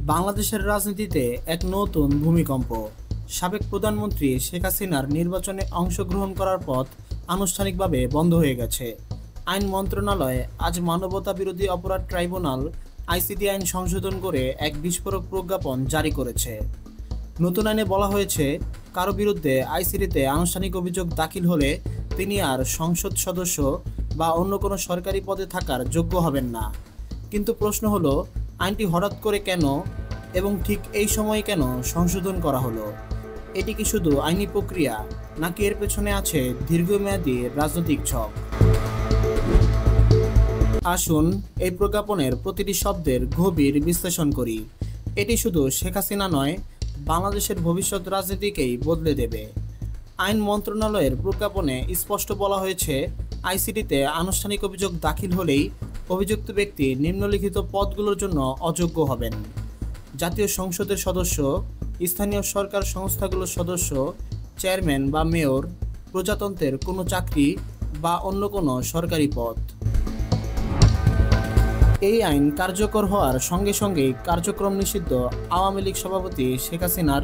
বাংলাদেশের রাজনীতিতে এক নতুন ভূমিকম্প। সাবেক প্রধানমন্ত্রী শেখ হাসিনার নির্বাচনে অংশগ্রহণ করার পথ আনুষ্ঠানিকভাবে বন্ধ হয়ে গেছে। আইন মন্ত্রণালয় আজ মানবতা বিরোধী অপরাধ ট্রাইব্যুনাল আইসিটি আইন সংশোধন করে এক বিস্ফোরক প্রজ্ঞাপন জারি করেছে। নতুন আইনে বলা হয়েছে, কারো বিরুদ্ধে আইসিটিতে আনুষ্ঠানিক অভিযোগ দাখিল হলে তিনি আর সংসদ সদস্য বা অন্য কোনো সরকারি পদে থাকার যোগ্য হবেন না। কিন্তু প্রশ্ন হলো, আইনটি হঠাৎ করে কেন এবং ঠিক এই সময়ে কেন সংশোধন করা হলো? এটি কি শুধু আইনি প্রক্রিয়া, নাকি এর পেছনে আছে দীর্ঘমেয়াদী রাজনৈতিক ছক? আসুন এই প্রজ্ঞাপনের প্রতিটি শব্দের গভীর বিশ্লেষণ করি। এটি শুধু শেখ হাসিনা নয়, বাংলাদেশের ভবিষ্যৎ রাজনীতিকেই বদলে দেবে। আইন মন্ত্রণালয়ের প্রজ্ঞাপনে স্পষ্ট বলা হয়েছে, আইসিটিতে আনুষ্ঠানিক অভিযোগ দাখিল হলেই অভিযুক্ত ব্যক্তি নিম্নলিখিত পদগুলোর জন্য অযোগ্য হবেন: জাতীয় সংসদের সদস্য, স্থানীয় সরকার সংস্থাগুলোর সদস্য, চেয়ারম্যান বা মেয়র, প্রজাতন্ত্রের কোনো চাকরি বা অন্য কোনো সরকারি পদ। এই আইন কার্যকর হওয়ার সঙ্গে সঙ্গেই কার্যক্রম নিষিদ্ধ আওয়ামী লীগ সভাপতি শেখ হাসিনার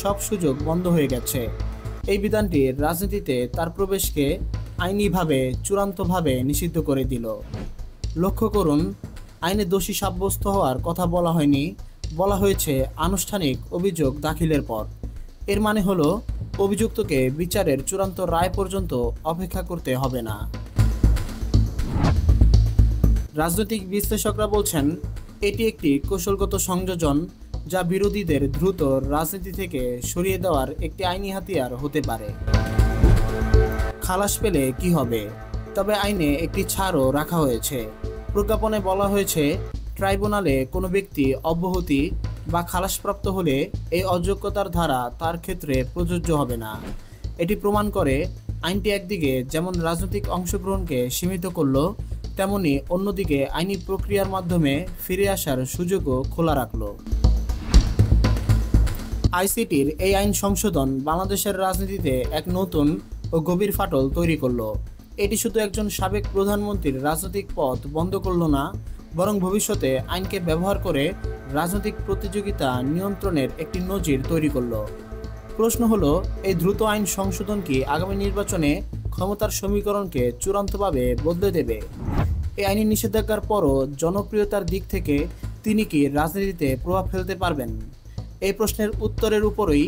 সব সুযোগ বন্ধ হয়ে গেছে। এই বিধানটি রাজনীতিতে তার প্রবেশকে আইনিভাবে চূড়ান্তভাবে নিষিদ্ধ করে দিল। লক্ষ্য করুন, আইনে দোষী সাব্যস্ত হওয়ার কথা বলা হয়নি, বলা হয়েছে আনুষ্ঠানিক অভিযোগ দাখিলের পর। এর মানে হলো, অভিযুক্তকে বিচারের চূড়ান্ত রায় পর্যন্ত অপেক্ষা করতে হবে না। রাজনৈতিক বিশ্লেষকরা বলছেন, এটি একটি কৌশলগত সংযোজন, যা বিরোধীদের দ্রুত রাজনীতি থেকে সরিয়ে দেওয়ার একটি আইনি হাতিয়ার হতে পারে। খালাস পেলে কি হবে? তবে আইনে একটি ছাড়ও রাখা হয়েছে। প্রজ্ঞাপনে বলা হয়েছে, ট্রাইব্যুনালে কোনো ব্যক্তি অব্যাহতি বা খালাসপ্রাপ্ত হলে এই অযোগ্যতার ধারা তার ক্ষেত্রে প্রযোজ্য হবে না। এটি প্রমাণ করে, আইনটি একদিকে যেমন রাজনৈতিক অংশগ্রহণকে সীমিত করল, তেমনি অন্যদিকে আইনি প্রক্রিয়ার মাধ্যমে ফিরে আসার সুযোগও খোলা রাখল। আইসিটির এই আইন সংশোধন বাংলাদেশের রাজনীতিতে এক নতুন ও গভীর ফাটল তৈরি করল। এটি শুধু একজন সাবেক প্রধানমন্ত্রীর রাজনৈতিক পথ বন্ধ করল না, বরং ভবিষ্যতে আইনকে ব্যবহার করে রাজনৈতিক প্রতিযোগিতা নিয়ন্ত্রণের একটি নজির তৈরি করল। প্রশ্ন হলো, এই দ্রুত আইন সংশোধন কি আগামী নির্বাচনে ক্ষমতার সমীকরণকে চূড়ান্তভাবে বদলে দেবে? এই আইনি নিষেধাজ্ঞার পরও জনপ্রিয়তার দিক থেকে তিনি কি রাজনীতিতে প্রভাব ফেলতে পারবেন? এই প্রশ্নের উত্তরের উপরই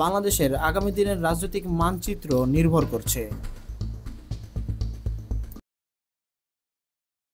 বাংলাদেশের আগামী দিনের রাজনৈতিক মানচিত্র নির্ভর করছে।